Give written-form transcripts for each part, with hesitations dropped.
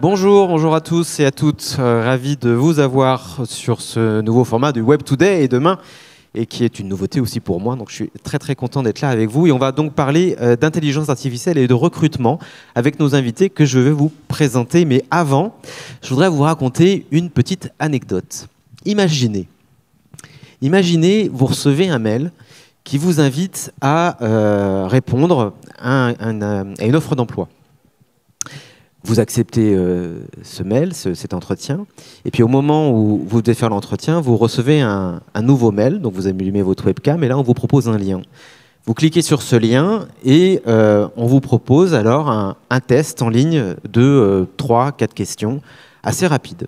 Bonjour, bonjour à tous et à toutes. Ravi de vous avoir sur ce nouveau format du Web Today et demain, et qui est une nouveauté aussi pour moi. Donc je suis très très content d'être là avec vous. Et on va donc parler d'intelligence artificielle et de recrutement avec nos invités que je vais vous présenter. Mais avant, je voudrais vous raconter une petite anecdote. Imaginez, vous recevez un mail qui vous invite à répondre à une offre d'emploi. Vous acceptez ce mail, cet entretien, et puis au moment où vous devez faire l'entretien, vous recevez un nouveau mail, donc vous allumez votre webcam, et là on vous propose un lien. Vous cliquez sur ce lien, et on vous propose alors un test en ligne de 3-4 questions, assez rapide.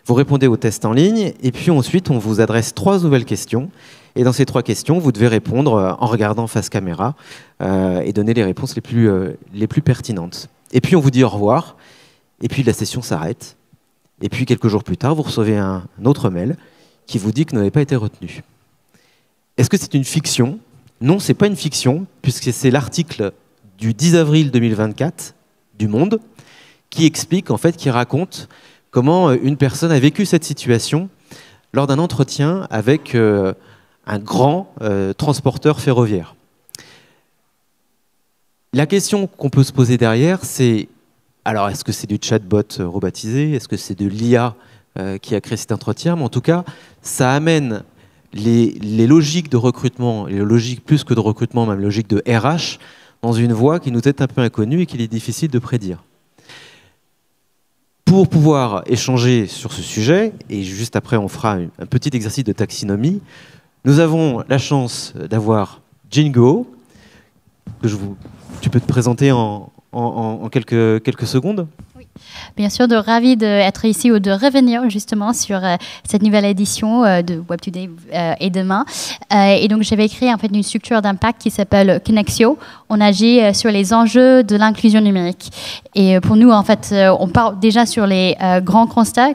Vous répondez au test en ligne, et puis ensuite on vous adresse 3 nouvelles questions, et dans ces 3 questions, vous devez répondre en regardant face caméra, et donner les réponses les plus pertinentes. Et puis on vous dit au revoir, et puis la session s'arrête. Et puis quelques jours plus tard, vous recevez un autre mail qui vous dit que vous n'avez pas été retenu. Est-ce que c'est une fiction? Non, ce n'est pas une fiction, puisque c'est l'article du 10 avril 2024 du Monde qui explique, en fait, qui raconte comment une personne a vécu cette situation lors d'un entretien avec un grand transporteur ferroviaire. La question qu'on peut se poser derrière, c'est alors est-ce que c'est du chatbot robotisé? Est-ce que c'est de l'IA qui a créé cet entretien? Mais en tout cas, ça amène les logiques de recrutement, les logiques plus que de recrutement, même logiques de RH, dans une voie qui nous est un peu inconnue et qu'il est difficile de prédire. Pour pouvoir échanger sur ce sujet, et juste après on fera un petit exercice de taxinomie, nous avons la chance d'avoir Jingo, que tu peux te présenter en quelques secondes? Oui, bien sûr, ravi d'être ici ou de revenir justement sur cette nouvelle édition de Web Today et demain. Et donc, j'avais créé en fait une structure d'impact qui s'appelle Connexio. On agit sur les enjeux de l'inclusion numérique. Et pour nous, en fait, on part déjà sur les grands constats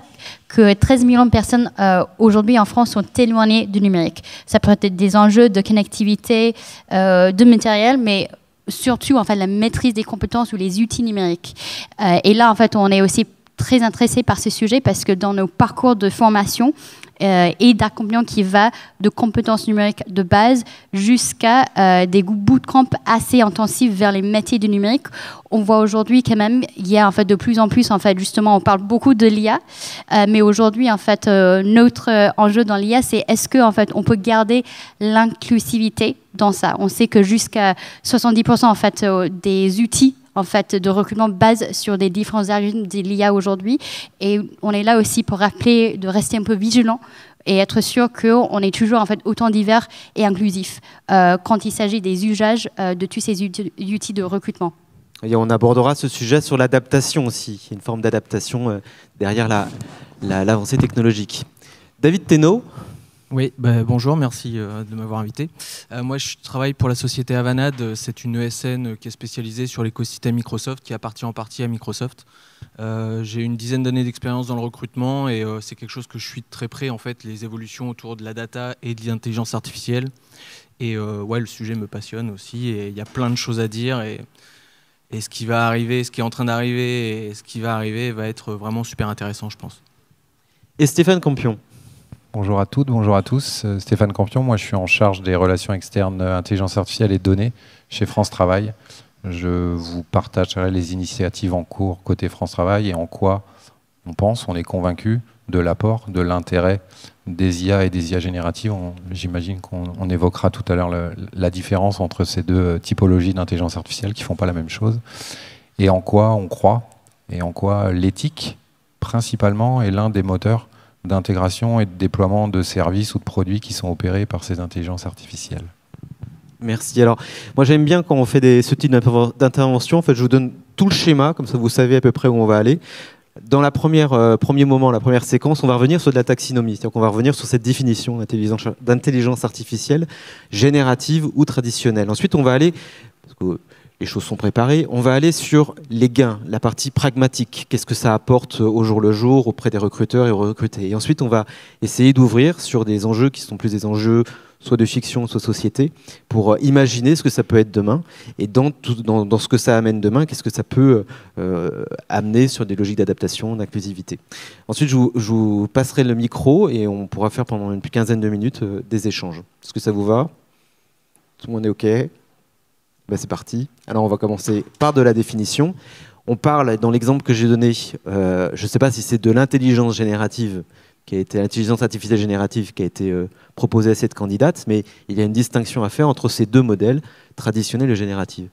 que 13 millions de personnes aujourd'hui en France sont éloignées du numérique. Ça peut être des enjeux de connectivité, de matériel, mais surtout en fait la maîtrise des compétences ou les outils numériques. Et là, en fait, on est aussi très intéressé par ce sujet parce que dans nos parcours de formation et d'accompagnement qui va de compétences numériques de base jusqu'à des bootcamps assez intensifs vers les métiers du numérique, on voit aujourd'hui quand même il y a en fait de plus en plus en fait justement on parle beaucoup de l'IA, mais aujourd'hui en fait notre enjeu dans l'IA c'est est-ce que en fait on peut garder l'inclusivité dans ça. On sait que jusqu'à 70% en fait des outils en fait, de recrutement basent sur des différents algorithmes de l'IA aujourd'hui. Et on est là aussi pour rappeler de rester un peu vigilant et être sûr qu'on est toujours en fait autant divers et inclusif quand il s'agit des usages de tous ces outils de recrutement. Et on abordera ce sujet sur l'adaptation aussi, une forme d'adaptation derrière l'avancée technologique. David Thénault. Oui, bonjour, merci de m'avoir invité. Moi, je travaille pour la société Avanade. C'est une ESN qui est spécialisée sur l'écosystème Microsoft, qui appartient en partie à Microsoft. J'ai une dizaine d'années d'expérience dans le recrutement et c'est quelque chose que je suis de très près, en fait, les évolutions autour de la data et de l'intelligence artificielle. Et ouais, le sujet me passionne aussi et il y a plein de choses à dire. Et ce qui va arriver, ce qui est en train d'arriver et ce qui va arriver va être vraiment super intéressant, je pense. Et Stéphane Campion. Bonjour à toutes, bonjour à tous. Stéphane Campion, moi je suis en charge des relations externes, intelligence artificielle et données chez France Travail. Je vous partagerai les initiatives en cours côté France Travail et en quoi on est convaincu de l'apport, de l'intérêt des IA et des IA génératives. J'imagine qu'on évoquera tout à l'heure la différence entre ces deux typologies d'intelligence artificielle qui ne font pas la même chose et en quoi on croit et en quoi l'éthique principalement est l'un des moteurs d'intégration et de déploiement de services ou de produits qui sont opérés par ces intelligences artificielles. Merci. Alors, moi j'aime bien quand on fait ce type d'intervention, en fait, je vous donne tout le schéma, comme ça vous savez à peu près où on va aller. Dans la premier moment, la première séquence, on va revenir sur de la taxinomie, c'est-à-dire qu'on va revenir sur cette définition d'intelligence artificielle générative ou traditionnelle. Ensuite, on va aller, parce que les choses sont préparées, on va aller sur les gains, la partie pragmatique. Qu'est-ce que ça apporte au jour le jour auprès des recruteurs et aux recrutés. Et ensuite, on va essayer d'ouvrir sur des enjeux qui sont plus des enjeux soit de fiction, soit société, pour imaginer ce que ça peut être demain. Et dans ce que ça amène demain, qu'est-ce que ça peut amener sur des logiques d'adaptation, d'inclusivité. Ensuite, je vous passerai le micro et on pourra faire pendant une quinzaine de minutes des échanges. Est-ce que ça vous va? Tout le monde est OK? Ben, c'est parti. Alors, on va commencer par de la définition. On parle, dans l'exemple que j'ai donné, je ne sais pas si c'est de l'intelligence générative, l'intelligence artificielle générative qui a été proposée à cette candidate, mais il y a une distinction à faire entre ces deux modèles, traditionnel et génératif.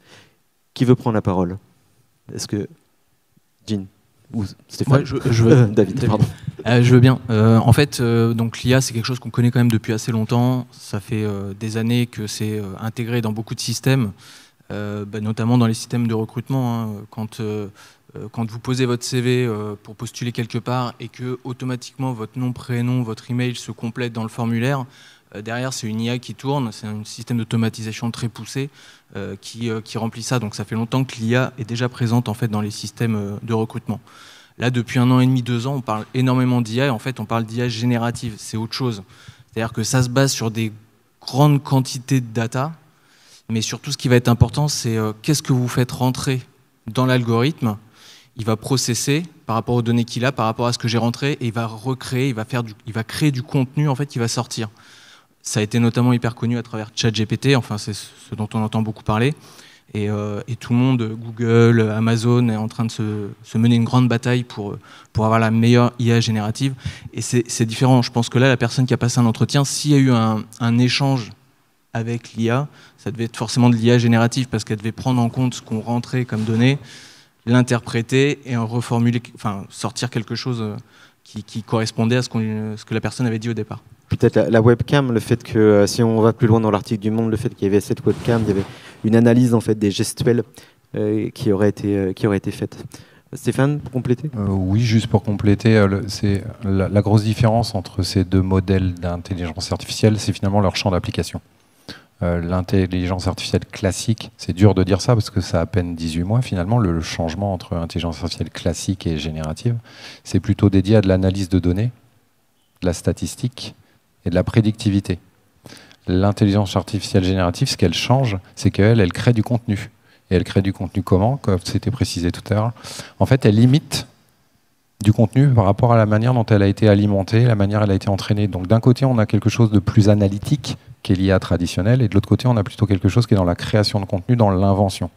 Qui veut prendre la parole? Est-ce que Jean ou Stéphane? Ouais, je veux. David, pardon. Je veux bien. En fait, donc l'IA, c'est quelque chose qu'on connaît quand même depuis assez longtemps. Ça fait des années que c'est intégré dans beaucoup de systèmes, notamment dans les systèmes de recrutement. Hein, quand vous posez votre CV pour postuler quelque part et que automatiquement votre nom, prénom, votre email se complète dans le formulaire, derrière c'est une IA qui tourne, c'est un système d'automatisation très poussé qui remplit ça. Donc ça fait longtemps que l'IA est déjà présente en fait dans les systèmes de recrutement. Là, depuis 1 an et demi, 2 ans, on parle énormément d'IA et en fait on parle d'IA générative. C'est autre chose. C'est-à-dire que ça se base sur des grandes quantités de data, mais surtout ce qui va être important, c'est qu'est-ce que vous faites rentrer dans l'algorithme. Il va processer par rapport aux données qu'il a, par rapport à ce que j'ai rentré, et il va recréer, il va créer du contenu en fait qui va sortir. Ça a été notamment hyper connu à travers ChatGPT, enfin c'est ce dont on entend beaucoup parler, et tout le monde, Google, Amazon, est en train de se mener une grande bataille pour avoir la meilleure IA générative. Et c'est différent. Je pense que là, la personne qui a passé un entretien, s'il y a eu un échange avec l'IA, ça devait être forcément de l'IA générative parce qu'elle devait prendre en compte ce qu'on rentrait comme données, l'interpréter et en reformuler, enfin sortir quelque chose qui correspondait à ce que la personne avait dit au départ. Peut-être la webcam, le fait que, si on va plus loin dans l'article du Monde, le fait qu'il y avait cette webcam, il y avait une analyse en fait des gestuels qui aurait été faite. Stéphane, pour compléter? Oui, juste pour compléter, c'est la grosse différence entre ces deux modèles d'intelligence artificielle, c'est finalement leur champ d'application. L'intelligence artificielle classique, c'est dur de dire ça parce que ça a à peine 18 mois finalement, le changement entre intelligence artificielle classique et générative, c'est plutôt dédié à de l'analyse de données, de la statistique et de la prédictivité. L'intelligence artificielle générative, ce qu'elle change, c'est qu'elle crée du contenu. Et elle crée du contenu comment? Comme c'était précisé tout à l'heure. En fait, elle imite du contenu par rapport à la manière dont elle a été alimentée, la manière dont elle a été entraînée. Donc d'un côté, on a quelque chose de plus analytique, qui est l'IA traditionnelle, et de l'autre côté, on a plutôt quelque chose qui est dans la création de contenu, dans l'invention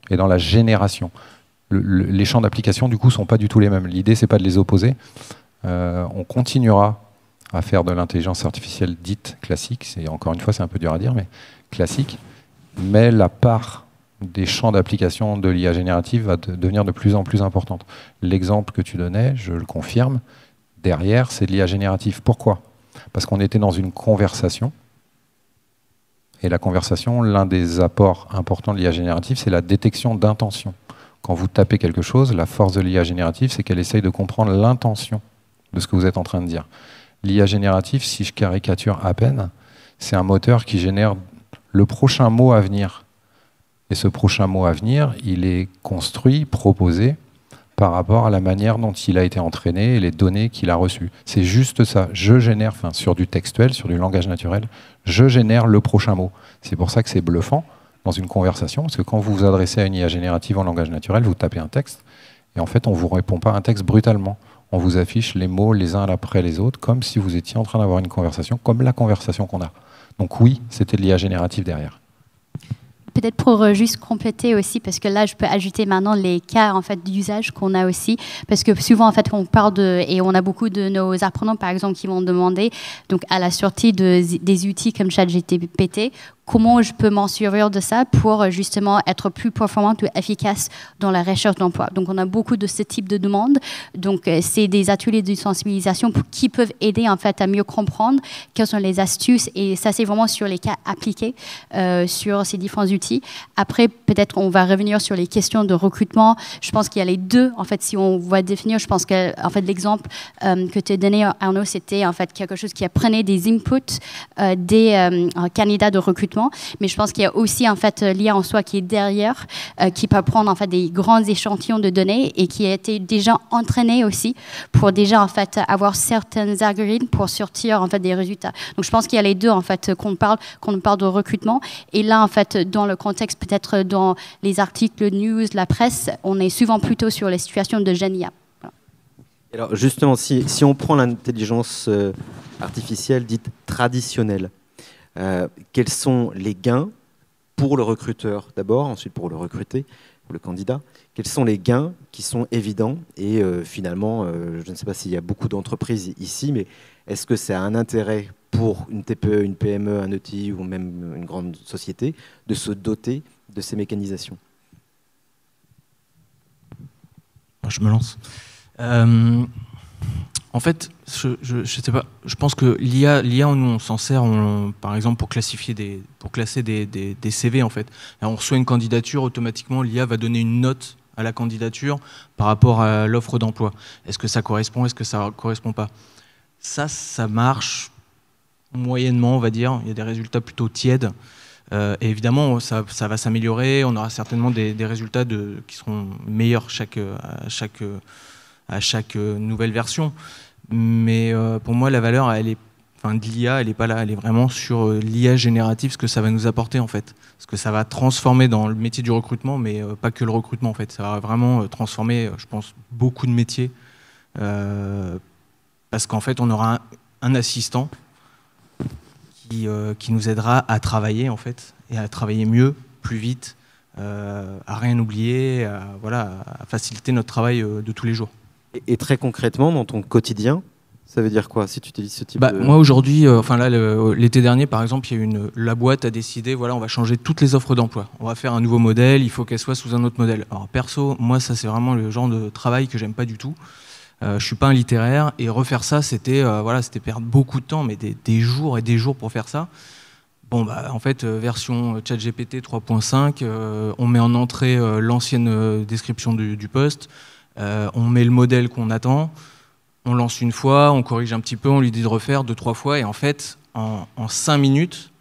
et dans la génération. Les champs d'application, du coup, ne sont pas du tout les mêmes. L'idée, c'est pas de les opposer. On continuera à faire de l'intelligence artificielle dite classique. Encore une fois, c'est un peu dur à dire, mais classique. Mais la part des champs d'application de l'IA générative va devenir de plus en plus importante. L'exemple que tu donnais, je le confirme, derrière, c'est de l'IA générative. Pourquoi? Parce qu'on était dans une conversation. Et la conversation, l'un des apports importants de l'IA générative, c'est la détection d'intention. Quand vous tapez quelque chose, la force de l'IA générative, c'est qu'elle essaye de comprendre l'intention de ce que vous êtes en train de dire. L'IA générative, si je caricature à peine, c'est un moteur qui génère le prochain mot à venir. Et ce prochain mot à venir, il est construit, proposé, par rapport à la manière dont il a été entraîné et les données qu'il a reçues. C'est juste ça. Je génère, sur du textuel, sur du langage naturel, je génère le prochain mot. C'est pour ça que c'est bluffant dans une conversation, parce que quand vous vous adressez à une IA générative en langage naturel, vous tapez un texte, et en fait, on ne vous répond pas un texte brutalement. On vous affiche les mots les uns après les autres, comme si vous étiez en train d'avoir une conversation, comme la conversation qu'on a. Donc oui, c'était de l'IA générative derrière. Peut-être pour juste compléter aussi, parce que là, je peux ajouter maintenant les cas en fait d'usage qu'on a aussi, parce que souvent en fait on parle et on a beaucoup de nos apprenants par exemple qui vont demander donc à la sortie des outils comme ChatGPT, comment je peux m'en servir de ça pour justement être plus performante ou efficace dans la recherche d'emploi. Donc on a beaucoup de ce type de demandes. Donc c'est des ateliers de sensibilisation qui peuvent aider en fait à mieux comprendre quelles sont les astuces, et ça c'est vraiment sur les cas appliqués sur ces différents outils. Après peut-être on va revenir sur les questions de recrutement. Je pense qu'il y a les deux en fait si on va définir. Je pense que en fait l'exemple que tu as donné Arnaud, c'était en fait quelque chose qui apprenait des inputs des candidats de recrutement recrutement, mais je pense qu'il y a aussi en fait l'IA en soi qui est derrière, qui peut prendre en fait des grands échantillons de données et qui a été déjà entraîné aussi pour déjà en fait avoir certains algorithmes pour sortir en fait des résultats. Donc je pense qu'il y a les deux en fait quand on parle de recrutement, et là en fait dans le contexte peut-être dans les articles news, la presse, on est souvent plutôt sur les situations de Gen IA. Voilà. Alors justement, si on prend l'intelligence artificielle dite traditionnelle, quels sont les gains pour le recruteur d'abord, ensuite pour le recruté, pour le candidat? Quels sont les gains qui sont évidents? Et finalement, je ne sais pas s'il y a beaucoup d'entreprises ici, mais est-ce que ça a un intérêt pour une TPE, une PME, un ETI ou même une grande société de se doter de ces mécanisations? Je me lance. En fait, je sais pas. Je pense que l'IA, on s'en sert, par exemple, pour classer des CV. En fait, alors, on reçoit une candidature, automatiquement, l'IA va donner une note à la candidature par rapport à l'offre d'emploi. Est-ce que ça correspond? Est-ce que ça ne correspond pas? Ça marche moyennement, on va dire. Il y a des résultats plutôt tièdes. Et évidemment, ça va s'améliorer. On aura certainement des résultats qui seront meilleurs à chaque nouvelle version. Mais pour moi, la valeur, de l'IA, elle n'est pas là. Elle est vraiment sur l'IA générative, ce que ça va nous apporter en fait. Ce que ça va transformer dans le métier du recrutement, mais pas que le recrutement en fait. Ça va vraiment transformer, je pense, beaucoup de métiers. Parce qu'en fait, on aura un assistant qui nous aidera à travailler en fait, et à travailler mieux, plus vite, à rien oublier, à faciliter notre travail de tous les jours. Et très concrètement, dans ton quotidien, ça veut dire quoi si tu utilises ce type de... Moi aujourd'hui, l'été dernier par exemple, la boîte a décidé, on va changer toutes les offres d'emploi. On va faire un nouveau modèle, il faut qu'elle soit sous un autre modèle. Alors perso, moi ça c'est vraiment le genre de travail que j'aime pas du tout. Je suis pas un littéraire et refaire ça, c'était perdre beaucoup de temps, mais des jours et des jours pour faire ça. Bon en fait, version ChatGPT 3.5, on met en entrée l'ancienne description du poste, on met le modèle qu'on attend, on lance une fois, on corrige un petit peu, on lui dit de refaire 2-3 fois, et en fait, en 5 minutes,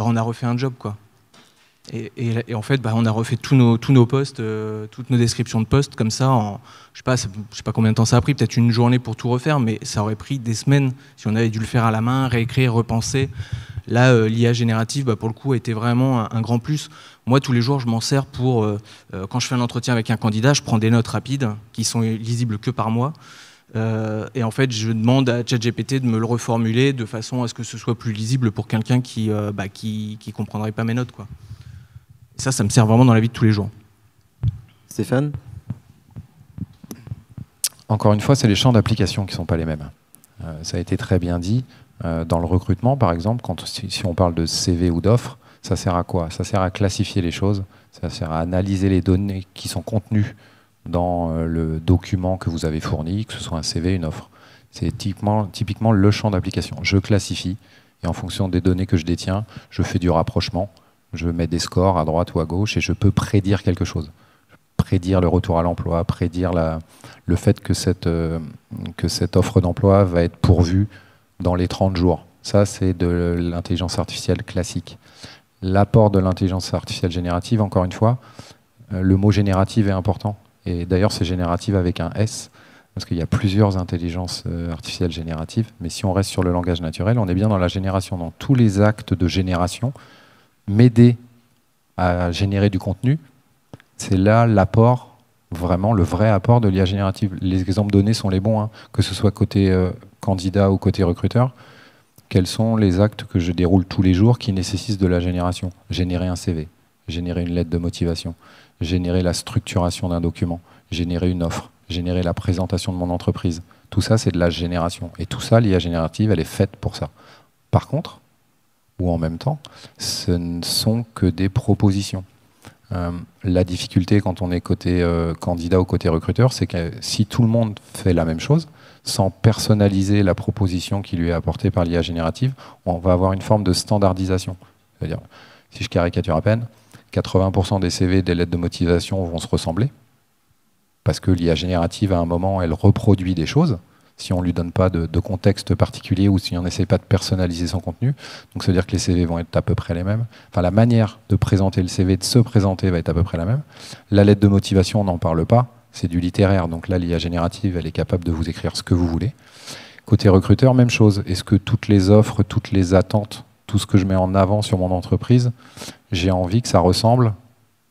on a refait un job, quoi. Et en fait, on a refait tous nos postes, toutes nos descriptions de postes comme ça. Je sais pas combien de temps ça a pris, peut-être une journée pour tout refaire, mais ça aurait pris des semaines si on avait dû le faire à la main, réécrire, repenser. Là, l'IA générative, pour le coup, a été vraiment un grand plus. Moi, tous les jours, je m'en sers pour, quand je fais un entretien avec un candidat, je prends des notes rapides qui sont lisibles que par moi. Et en fait, je demande à ChatGPT de me le reformuler de façon à ce que ce soit plus lisible pour quelqu'un qui comprendrait pas mes notes, quoi. Ça me sert vraiment dans la vie de tous les jours. Stéphane ? Encore une fois, c'est les champs d'application qui ne sont pas les mêmes. Ça a été très bien dit. Dans le recrutement, par exemple, si on parle de CV ou d'offres, ça sert à quoi? Ça sert à classifier les choses, ça sert à analyser les données qui sont contenues dans le document que vous avez fourni, que ce soit un CV, une offre. C'est typiquement le champ d'application. Je classifie et en fonction des données que je détiens, je fais du rapprochement. Je mets des scores à droite ou à gauche et je peux prédire quelque chose. Prédire le retour à l'emploi, prédire le fait que cette offre d'emploi va être pourvue dans les 30 jours. Ça, c'est de l'intelligence artificielle classique. L'apport de l'intelligence artificielle générative, encore une fois, le mot générative est important. Et d'ailleurs, c'est générative avec un S, parce qu'il y a plusieurs intelligences artificielles génératives. Mais si on reste sur le langage naturel, on est bien dans la génération, dans tous les actes de génération. M'aider à générer du contenu, c'est là l'apport, vraiment le vrai apport de l'IA générative. Les exemples donnés sont les bons, hein, que ce soit côté candidat ou côté recruteur. Quels sont les actes que je déroule tous les jours qui nécessitent de la génération? Générer un CV, générer une lettre de motivation, générer la structuration d'un document, générer une offre, générer la présentation de mon entreprise. Tout ça, c'est de la génération. Et tout ça, l'IA générative, elle est faite pour ça. Par contre, ou en même temps, ce ne sont que des propositions. La difficulté quand on est côté candidat ou côté recruteur, c'est que si tout le monde fait la même chose, sans personnaliser la proposition qui lui est apportée par l'IA générative, on va avoir une forme de standardisation. C'est-à-dire, si je caricature à peine, 80% des CV, des lettres de motivation vont se ressembler, parce que l'IA générative, à un moment, elle reproduit des choses. si on ne lui donne pas de contexte particulier ou si on n'essaie pas de personnaliser son contenu. Donc ça veut dire que les CV vont être à peu près les mêmes. Enfin, la manière de présenter le CV, de se présenter va être à peu près la même. La lettre de motivation, on n'en parle pas, c'est du littéraire. Donc là, l'IA générative, elle est capable de vous écrire ce que vous voulez. Côté recruteur, même chose. Est-ce que toutes les offres, toutes les attentes, tout ce que je mets en avant sur mon entreprise, j'ai envie que ça ressemble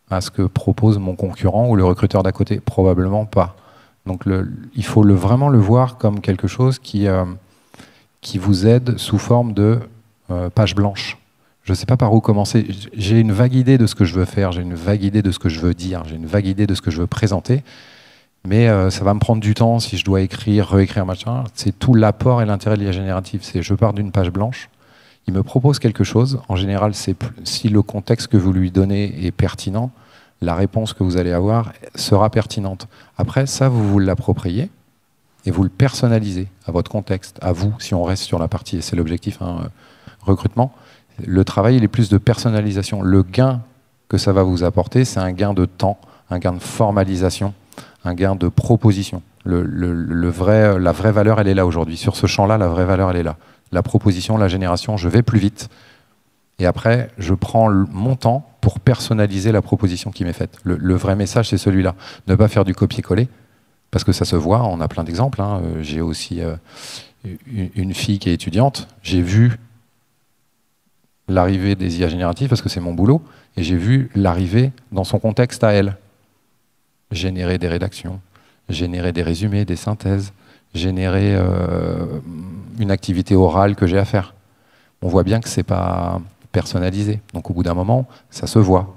à ce que propose mon concurrent ou le recruteur d'à côté? Probablement pas. Donc il faut vraiment le voir comme quelque chose qui vous aide sous forme de page blanche. Je ne sais pas par où commencer. J'ai une vague idée de ce que je veux faire, j'ai une vague idée de ce que je veux dire, j'ai une vague idée de ce que je veux présenter, mais ça va me prendre du temps si je dois écrire, réécrire, machin. C'est tout l'apport et l'intérêt de l'IA générative. C'est je pars d'une page blanche, il me propose quelque chose. En général, si le contexte que vous lui donnez est pertinent, la réponse que vous allez avoir sera pertinente. Après, ça, vous l'appropriez et vous le personnalisez à votre contexte, à vous, si on reste sur la partie, et c'est l'objectif, recrutement. Le travail, il est plus de personnalisation. Le gain que ça va vous apporter, c'est un gain de temps, un gain de formalisation, un gain de proposition. La vraie valeur, elle est là aujourd'hui. Sur ce champ-là, la vraie valeur, elle est là. La proposition, la génération, je vais plus vite. Et après, je prends mon temps pour personnaliser la proposition qui m'est faite. Le vrai message, c'est celui-là. Ne pas faire du copier-coller, parce que ça se voit, on a plein d'exemples. J'ai aussi une fille qui est étudiante. J'ai vu l'arrivée des IA génératives, parce que c'est mon boulot, et j'ai vu l'arrivée dans son contexte à elle. Générer des rédactions, générer des résumés, des synthèses, générer une activité orale que j'ai à faire. On voit bien que ce n'est pas personnalisé. Donc au bout d'un moment, ça se voit.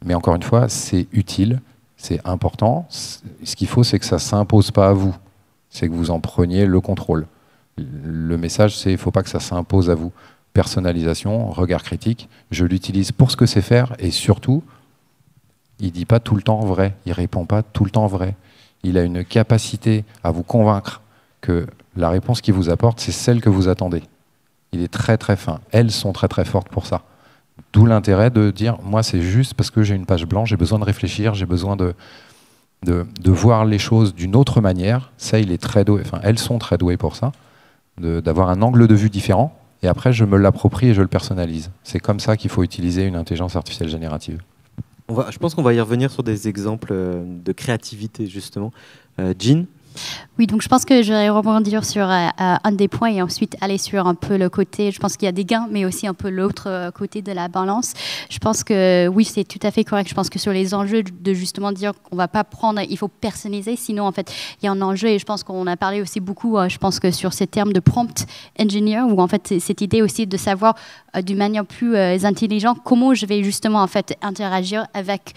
Mais encore une fois, c'est utile, c'est important. Ce qu'il faut, c'est que ça ne s'impose pas à vous. C'est que vous en preniez le contrôle. Le message, c'est qu'il ne faut pas que ça s'impose à vous. Personnalisation, regard critique, je l'utilise pour ce que c'est faire et surtout, il ne dit pas tout le temps vrai, il ne répond pas tout le temps vrai. Il a une capacité à vous convaincre que la réponse qu'il vous apporte, c'est celle que vous attendez. Il est très très fin. Elles sont très très fortes pour ça. D'où l'intérêt de dire, moi c'est juste parce que j'ai une page blanche, j'ai besoin de réfléchir, j'ai besoin de voir les choses d'une autre manière. Ça, il est très doué. Enfin, elles sont très douées pour ça, d'avoir un angle de vue différent. Et après, je me l'approprie et je le personnalise. C'est comme ça qu'il faut utiliser une intelligence artificielle générative. Je pense qu'on va y revenir sur des exemples de créativité, justement. Jean ? Oui, donc je pense que je vais rebondir sur un des points et ensuite aller sur un peu le côté, je pense qu'il y a des gains, mais aussi un peu l'autre côté de la balance. Je pense que oui, c'est tout à fait correct. Je pense que sur les enjeux de justement dire qu'on ne va pas prendre, il faut personnaliser, sinon en fait, il y a un enjeu et je pense qu'on a parlé aussi beaucoup, je pense que sur ces termes de prompt engineer, où en fait, cette idée aussi de savoir d'une manière plus intelligente comment je vais justement en fait interagir avec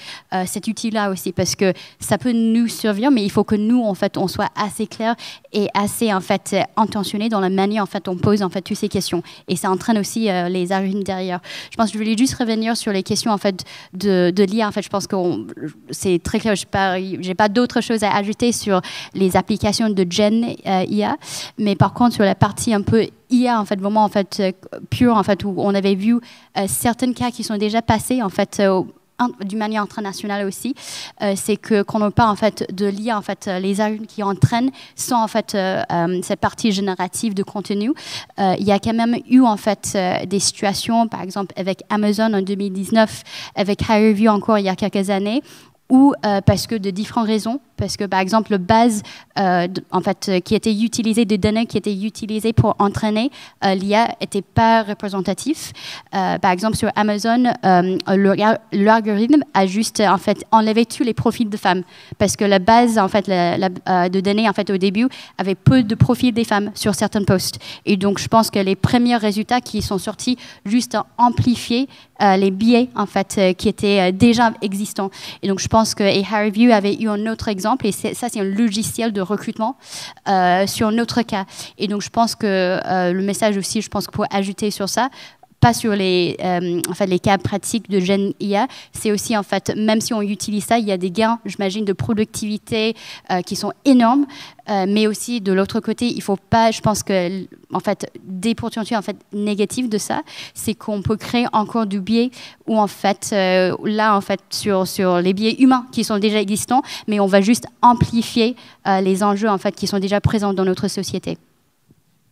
cet outil-là aussi, parce que ça peut nous servir, mais il faut que nous, en fait, on soit assez clair et assez en fait intentionné dans la manière en fait on pose en fait toutes ces questions et ça entraîne aussi les arguments derrière. Je pense que je voulais juste revenir sur les questions en fait de l'IA. En fait, je pense que c'est très clair. J'ai pas d'autres choses à ajouter sur les applications de Gen IA, mais par contre sur la partie un peu IA en fait vraiment en fait pure en fait où on avait vu certains cas qui sont déjà passés en fait d'une manière internationale aussi, c'est que quand on parle en fait de l'IA, en fait, les algorithmes qui entraînent sont en fait cette partie générative de contenu. Il y a quand même eu en fait des situations, par exemple avec Amazon en 2019, avec HireVue encore il y a quelques années, ou parce que de différentes raisons, parce que par exemple le base en fait qui était utilisé de données qui étaient utilisées pour entraîner l'IA était pas représentatif. Par exemple sur Amazon, l'algorithme a juste en fait enlevé tous les profils de femmes parce que la base en fait de données en fait au début avait peu de profils des femmes sur certains posts. Et donc je pense que les premiers résultats qui sont sortis juste amplifier les biais en fait qui étaient déjà existants. Et donc je pense que HireVue avait eu un autre exemple et ça c'est un logiciel de recrutement sur un autre cas. Et donc je pense que le message aussi, je pense que pour ajouter sur ça, pas sur les, en fait, les cas pratiques de Gen IA, c'est aussi, en fait, même si on utilise ça, il y a des gains, j'imagine, de productivité qui sont énormes, mais aussi, de l'autre côté, il ne faut pas, je pense que, en fait, des potentiels en fait, négatifs de ça, c'est qu'on peut créer encore du biais où, en fait, là, en fait, sur les biais humains qui sont déjà existants, mais on va juste amplifier les enjeux, en fait, qui sont déjà présents dans notre société.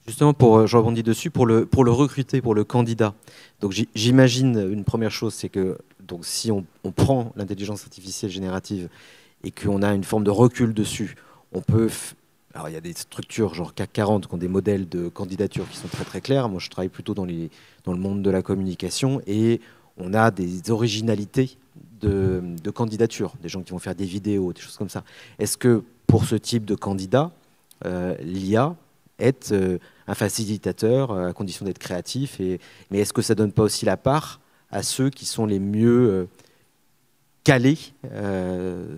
Justement, je rebondis dessus, pour le recruter, pour le candidat. Donc j'imagine une première chose, c'est que donc, si on prend l'intelligence artificielle générative et qu'on a une forme de recul dessus, on peut... Alors il y a des structures genre CAC 40 qui ont des modèles de candidature qui sont très très clairs. Moi je travaille plutôt dans le monde de la communication et on a des originalités de candidature, des gens qui vont faire des vidéos, des choses comme ça. Est-ce que pour ce type de candidat, l'IA est un facilitateur à condition d'être créatif, mais est-ce que ça ne donne pas aussi la part à ceux qui sont les mieux calés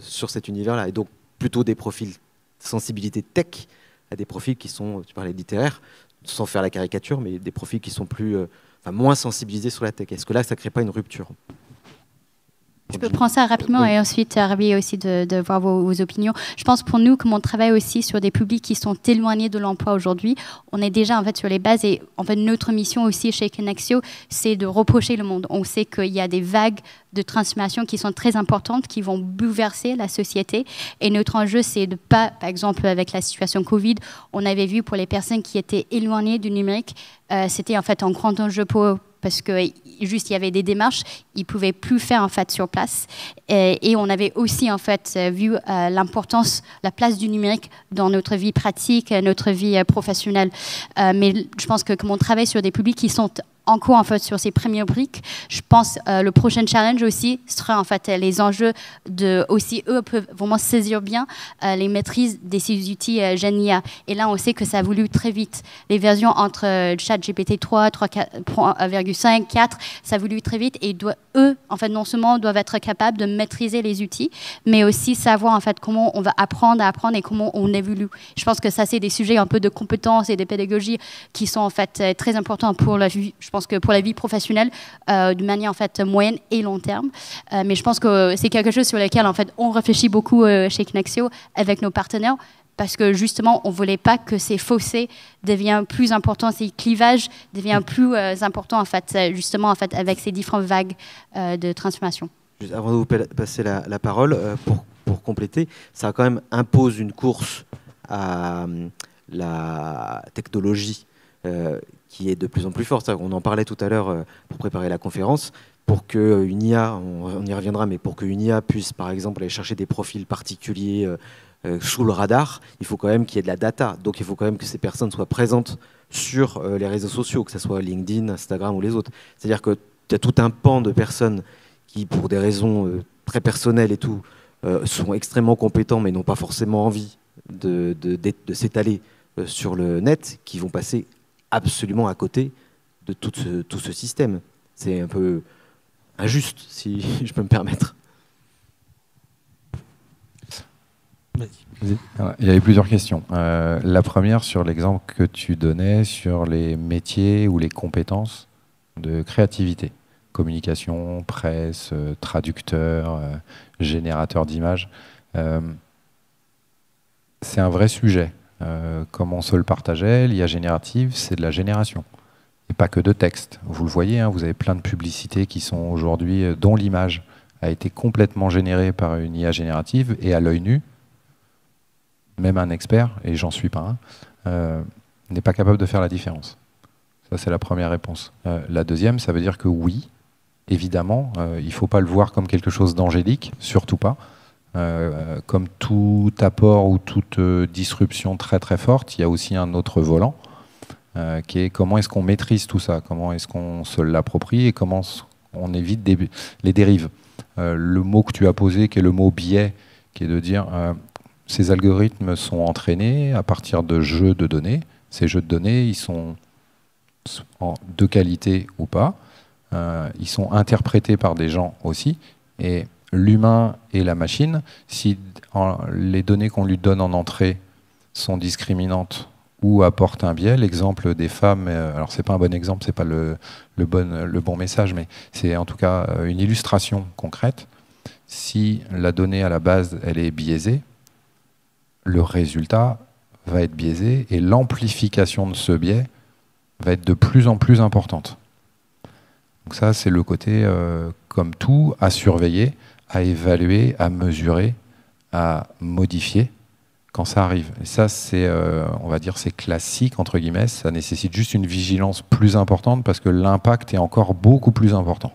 sur cet univers-là, et donc plutôt des profils sensibilité tech à des profils qui sont, tu parlais littéraires, sans faire la caricature, mais des profils qui sont moins sensibilisés sur la tech. Est-ce que là, ça ne crée pas une rupture ? Je peux prendre ça rapidement et ensuite Ravi aussi de voir vos opinions. Je pense pour nous, comme on travaille aussi sur des publics qui sont éloignés de l'emploi aujourd'hui, on est déjà en fait sur les bases et en fait notre mission aussi chez Connexio, c'est de reprocher le monde. On sait qu'il y a des vagues de transformation qui sont très importantes, qui vont bouleverser la société et notre enjeu c'est de pas, par exemple avec la situation Covid, on avait vu pour les personnes qui étaient éloignées du numérique, c'était en fait un grand enjeu pour eux. Parce que juste il y avait des démarches, ils pouvaient plus faire en fait sur place. Et on avait aussi en fait vu l'importance, la place du numérique dans notre vie pratique, notre vie professionnelle. Mais je pense que comme on travaille sur des publics qui sont encore en fait sur ces premières briques, je pense le prochain challenge aussi sera en fait les enjeux de aussi eux peuvent vraiment saisir bien les maîtrises de ces outils Gen IA. Et là on sait que ça évolue très vite. Les versions entre ChatGPT 3, 3.5, 4, ça évolue très vite et eux en fait non seulement doivent être capables de maîtriser les outils, mais aussi savoir en fait comment on va apprendre à apprendre et comment on évolue. Je pense que ça c'est des sujets un peu de compétences et de pédagogie qui sont en fait très importants pour la vie. Je pense que pour la vie professionnelle, de manière en fait moyenne et long terme. Mais je pense que c'est quelque chose sur lequel en fait on réfléchit beaucoup chez Connexio avec nos partenaires, parce que justement on voulait pas que ces fossés deviennent plus importants, ces clivages deviennent plus importants en fait justement en fait avec ces différentes vagues de transformation. Juste avant de vous passer la parole, pour compléter, ça quand même impose une course à la technologie qui est de plus en plus forte. On en parlait tout à l'heure pour préparer la conférence. Pour qu'une IA, on y reviendra, mais pour qu'une IA puisse, par exemple, aller chercher des profils particuliers sous le radar, il faut quand même qu'il y ait de la data. Donc il faut quand même que ces personnes soient présentes sur les réseaux sociaux, que ce soit LinkedIn, Instagram ou les autres. C'est-à-dire que tu as tout un pan de personnes qui, pour des raisons très personnelles et tout, sont extrêmement compétents, mais n'ont pas forcément envie de s'étaler sur le net, qui vont passer absolument à côté de tout ce système. C'est un peu injuste, si je peux me permettre. Il y avait plusieurs questions. La première sur l'exemple que tu donnais sur les métiers ou les compétences de créativité. Communication, presse, traducteur, générateur d'images. C'est un vrai sujet. Comme on se le partageait, l'IA générative, c'est de la génération. Et pas que de texte. Vous le voyez, hein, vous avez plein de publicités qui sont aujourd'hui, dont l'image a été complètement générée par une IA générative, et à l'œil nu, même un expert, et j'en suis pas un, n'est pas capable de faire la différence. Ça, c'est la première réponse. La deuxième, ça veut dire que oui, évidemment, il ne faut pas le voir comme quelque chose d'angélique, surtout pas. Comme tout apport ou toute disruption très très forte, il y a aussi un autre volant qui est comment est-ce qu'on maîtrise tout ça, comment est-ce qu'on se l'approprie et comment on évite les dérives. Le mot que tu as posé, qui est le mot biais, qui est de dire ces algorithmes sont entraînés à partir de jeux de données. Ces jeux de données, ils sont de qualité ou pas. Ils sont interprétés par des gens aussi. Et l'humain et la machine, si les données qu'on lui donne en entrée sont discriminantes ou apporte un biais. L'exemple des femmes, alors c'est pas un bon exemple, c'est pas le bon message, mais c'est en tout cas une illustration concrète. Si la donnée à la base elle est biaisée, le résultat va être biaisé et l'amplification de ce biais va être de plus en plus importante. Donc ça, c'est le côté, comme tout, à surveiller, à évaluer, à mesurer, à modifier quand ça arrive. Et ça, c'est, on va dire, c'est classique, entre guillemets. Ça nécessite juste une vigilance plus importante parce que l'impact est encore beaucoup plus important.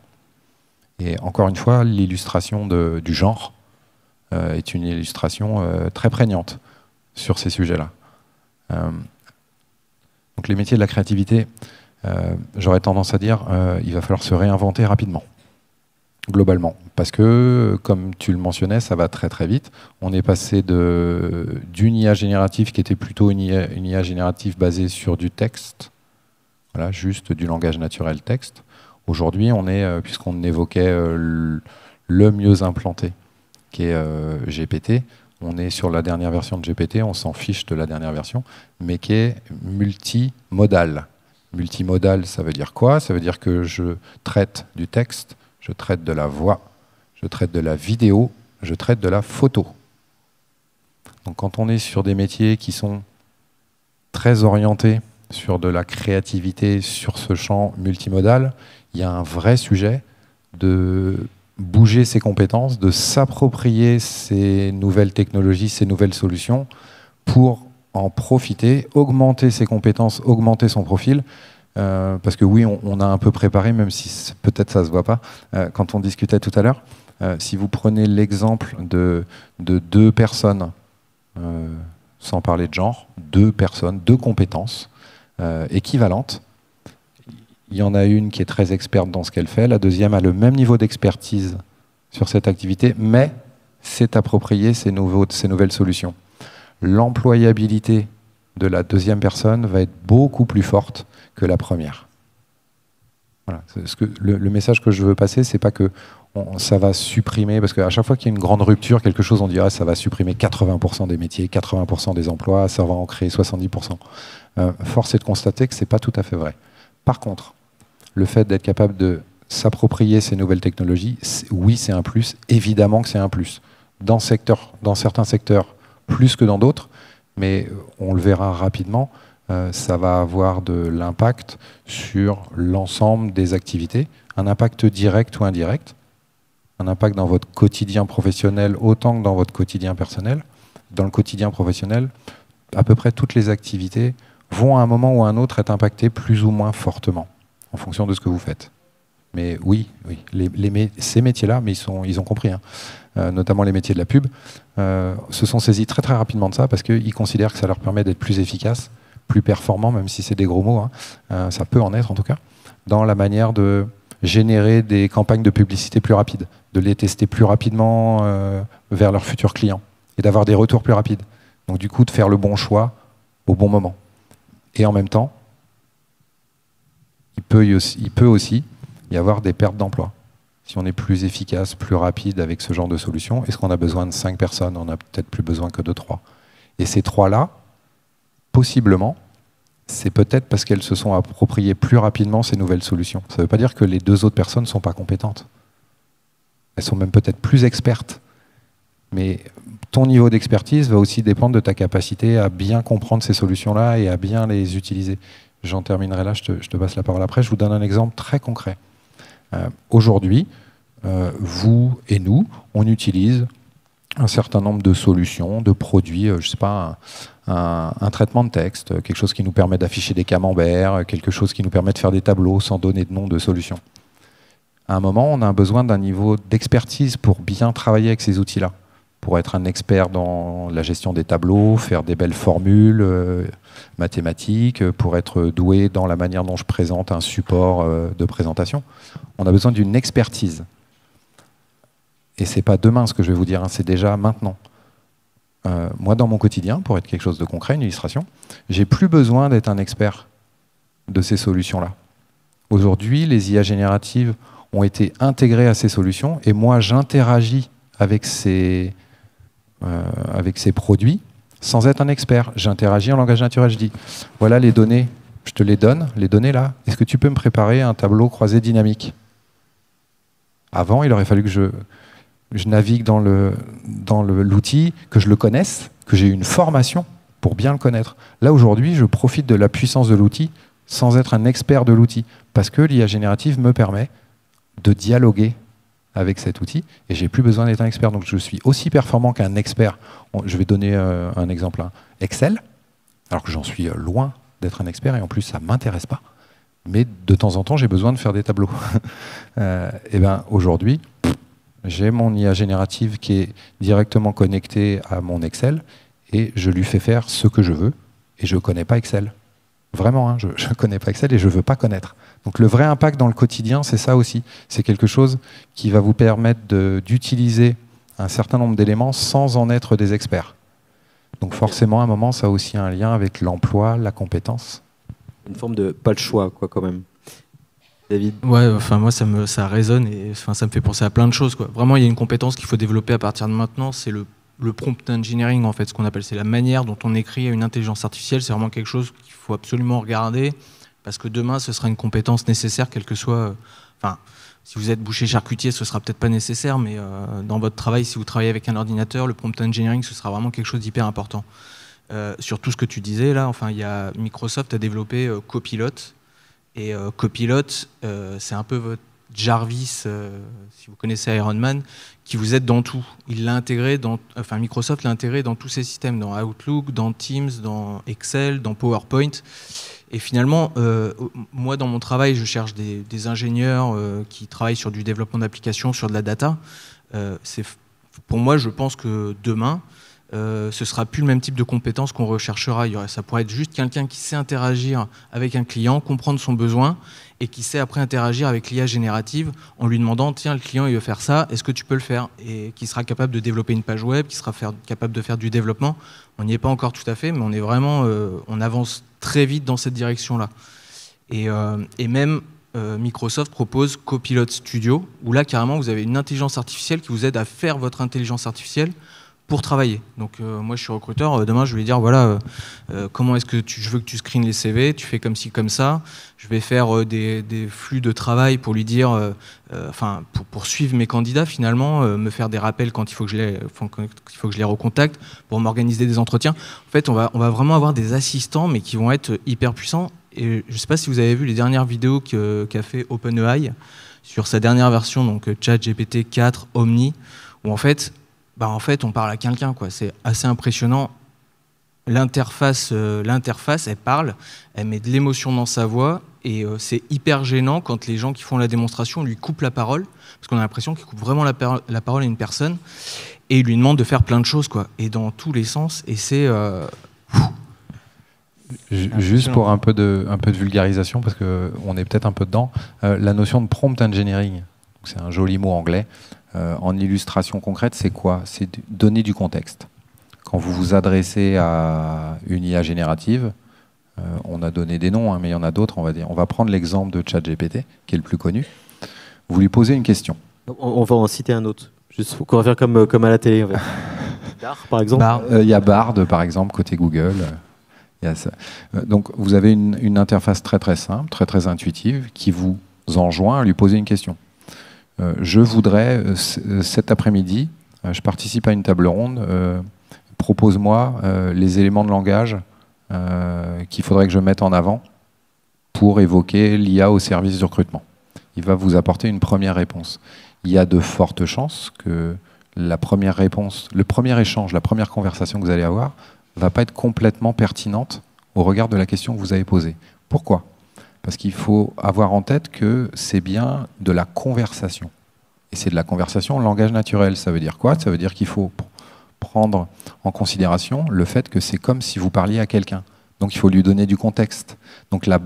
Et encore une fois, l'illustration du genre est une illustration très prégnante sur ces sujets-là. Donc les métiers de la créativité, j'aurais tendance à dire, il va falloir se réinventer rapidement, globalement. Parce que, comme tu le mentionnais, ça va très très vite. On est passé d'une IA générative qui était plutôt une IA générative basée sur du texte, voilà, juste du langage naturel texte. Aujourd'hui, on est, puisqu'on évoquait le mieux implanté, qui est GPT, on est sur la dernière version de GPT, on s'en fiche de la dernière version, mais qui est multimodal. Multimodal, ça veut dire quoi? Ça veut dire que je traite du texte, je traite de la voix, je traite de la vidéo, je traite de la photo. Donc quand on est sur des métiers qui sont très orientés sur de la créativité, sur ce champ multimodal, il y a un vrai sujet de bouger ses compétences, de s'approprier ces nouvelles technologies, ces nouvelles solutions pour en profiter, augmenter ses compétences, augmenter son profil. Parce que oui, on a un peu préparé, même si peut-être ça ne se voit pas, quand on discutait tout à l'heure. Si vous prenez l'exemple de deux personnes, sans parler de genre, deux personnes, deux compétences équivalentes, il y en a une qui est très experte dans ce qu'elle fait, la deuxième a le même niveau d'expertise sur cette activité, mais s'est approprié ces nouvelles solutions. L'employabilité de la deuxième personne va être beaucoup plus forte que la première. Voilà. Le message que je veux passer, c'est pas que ça va supprimer, parce qu'à chaque fois qu'il y a une grande rupture, quelque chose, on dirait ça va supprimer 80% des métiers, 80% des emplois, ça va en créer 70%. Force est de constater que c'est pas tout à fait vrai. Par contre, le fait d'être capable de s'approprier ces nouvelles technologies, oui, c'est un plus, évidemment que c'est un plus. Dans certains secteurs, plus que dans d'autres, mais on le verra rapidement, ça va avoir de l'impact sur l'ensemble des activités, un impact direct ou indirect, un impact dans votre quotidien professionnel autant que dans votre quotidien personnel. Dans le quotidien professionnel, à peu près toutes les activités vont à un moment ou à un autre être impactées plus ou moins fortement, en fonction de ce que vous faites. Mais oui, ces métiers-là, mais ils ont compris, hein, notamment les métiers de la pub, se sont saisis très très rapidement de ça parce qu'ils considèrent que ça leur permet d'être plus efficaces, plus performants, même si c'est des gros mots, hein, ça peut en être en tout cas, dans la manière de générer des campagnes de publicité plus rapides, de les tester plus rapidement vers leurs futurs clients et d'avoir des retours plus rapides. Donc du coup, de faire le bon choix au bon moment. Et en même temps, il peut aussi y avoir des pertes d'emploi. Si on est plus efficace, plus rapide avec ce genre de solution, est-ce qu'on a besoin de 5 personnes? On n'a peut-être plus besoin que de 3. Et ces 3-là, possiblement, c'est peut-être parce qu'elles se sont appropriées plus rapidement ces nouvelles solutions. Ça ne veut pas dire que les 2 autres personnes ne sont pas compétentes. Elles sont même peut-être plus expertes. Mais ton niveau d'expertise va aussi dépendre de ta capacité à bien comprendre ces solutions-là et à bien les utiliser. J'en terminerai là, je te passe la parole après. Je vous donne un exemple très concret. Aujourd'hui, vous et nous, on utilise un certain nombre de solutions, de produits, je ne sais pas, un traitement de texte, quelque chose qui nous permet d'afficher des camemberts, quelque chose qui nous permet de faire des tableaux sans donner de nom de solution. À un moment, on a besoin d'un niveau d'expertise pour bien travailler avec ces outils-là, pour être un expert dans la gestion des tableaux, faire des belles formules mathématiques, pour être doué dans la manière dont je présente un support de présentation. On a besoin d'une expertise. Et ce n'est pas demain ce que je vais vous dire, hein, c'est déjà maintenant. Moi, dans mon quotidien, pour être quelque chose de concret, une illustration, j'ai plus besoin d'être un expert de ces solutions-là. Aujourd'hui, les IA génératives ont été intégrées à ces solutions et moi, j'interagis avec ces produits sans être un expert. J'interagis en langage naturel. Je dis, voilà les données, je te les donne, les données là. Est-ce que tu peux me préparer un tableau croisé dynamique? Avant, il aurait fallu que je navigue dans l'outil, que je le connaisse, que j'ai une formation pour bien le connaître. Là, aujourd'hui, je profite de la puissance de l'outil sans être un expert de l'outil, parce que l'IA générative me permet de dialoguer avec cet outil, et j'ai plus besoin d'être un expert. Donc je suis aussi performant qu'un expert. Je vais donner un exemple. Excel, alors que j'en suis loin d'être un expert, et en plus ça ne m'intéresse pas. Mais de temps en temps, j'ai besoin de faire des tableaux. Et ben aujourd'hui, j'ai mon IA générative qui est directement connectée à mon Excel, et je lui fais faire ce que je veux, et je ne connais pas Excel. Vraiment, hein, je ne connais pas Excel et je ne veux pas connaître. Donc le vrai impact dans le quotidien, c'est ça aussi. C'est quelque chose qui va vous permettre d'utiliser un certain nombre d'éléments sans en être des experts. Donc forcément, à un moment, ça a aussi un lien avec l'emploi, la compétence. Une forme de pas le choix, quoi, quand même. David? Ouais, enfin moi ça résonne et enfin ça me fait penser à plein de choses, quoi. Vraiment, il y a une compétence qu'il faut développer à partir de maintenant, c'est le prompt engineering, en fait, ce qu'on appelle, c'est la manière dont on écrit une intelligence artificielle. C'est vraiment quelque chose qu'il faut absolument regarder, parce que demain, ce sera une compétence nécessaire, quel que soit... Enfin, si vous êtes boucher charcutier, ce sera peut-être pas nécessaire, mais dans votre travail, si vous travaillez avec un ordinateur, le prompt engineering, ce sera vraiment quelque chose d'hyper important. Sur tout ce que tu disais, là, enfin, Microsoft a développé Copilot, et Copilot, c'est un peu votre Jarvis, si vous connaissez Iron Man, qui vous aide dans tout. Microsoft l'a intégré dans tous ses systèmes, dans Outlook, dans Teams, dans Excel, dans PowerPoint. Et finalement, moi, dans mon travail, je cherche des ingénieurs qui travaillent sur du développement d'applications, sur de la data. Pour moi, je pense que demain, ce sera plus le même type de compétences qu'on recherchera. Ça pourrait être juste quelqu'un qui sait interagir avec un client, comprendre son besoin, et qui sait après interagir avec l'IA générative en lui demandant, tiens, le client il veut faire ça, est-ce que tu peux le faire? Et qui sera capable de développer une page web, qui sera capable de faire du développement. On n'y est pas encore tout à fait, mais on est vraiment, on avance très vite dans cette direction-là. Et même Microsoft propose Copilot Studio, où là carrément vous avez une intelligence artificielle qui vous aide à faire votre intelligence artificielle pour travailler. Donc moi je suis recruteur, demain je vais lui dire voilà comment est-ce que je veux que tu screenes les CV, tu fais comme ci comme ça, je vais faire des flux de travail pour lui dire pour suivre mes candidats finalement, me faire des rappels quand il faut que je les recontacte, pour m'organiser des entretiens. En fait on va vraiment avoir des assistants, mais qui vont être hyper puissants. Et je ne sais pas si vous avez vu les dernières vidéos qu'a fait OpenAI sur sa dernière version, donc ChatGPT 4 Omni, où en fait on parle à quelqu'un, quoi. C'est assez impressionnant. L'interface, elle parle, elle met de l'émotion dans sa voix, et c'est hyper gênant quand les gens qui font la démonstration lui coupent la parole, parce qu'on a l'impression qu'ils coupent vraiment la parole à une personne, et ils lui demandent de faire plein de choses, quoi, et dans tous les sens, et c'est... Juste pour un peu de vulgarisation, parce qu'on est peut-être un peu dedans, la notion de prompt engineering, c'est un joli mot anglais. En illustration concrète, c'est quoi? C'est donner du contexte. Quand vous vous adressez à une IA générative, on a donné des noms, hein, mais il y en a d'autres, on va dire. On va prendre l'exemple de ChatGPT, qui est le plus connu. Vous lui posez une question. On va en citer un autre. Juste qu'on va faire comme à la télé. En fait. Bard, par exemple. Il y a Bard, par exemple, côté Google. Il y a ça. Donc, vous avez une interface très très simple, très très intuitive, qui vous enjoint à lui poser une question. Je voudrais, cet après-midi, je participe à une table ronde, propose-moi les éléments de langage qu'il faudrait que je mette en avant pour évoquer l'IA au service du recrutement. Il va vous apporter une première réponse. Il y a de fortes chances que la première réponse, le premier échange, la première conversation que vous allez avoir ne va pas être complètement pertinente au regard de la question que vous avez posée. Pourquoi ? Parce qu'il faut avoir en tête que c'est bien de la conversation. Et c'est de la conversation en langage naturel. Ça veut dire quoi? Ça veut dire qu'il faut prendre en considération le fait que c'est comme si vous parliez à quelqu'un. Donc il faut lui donner du contexte. Donc la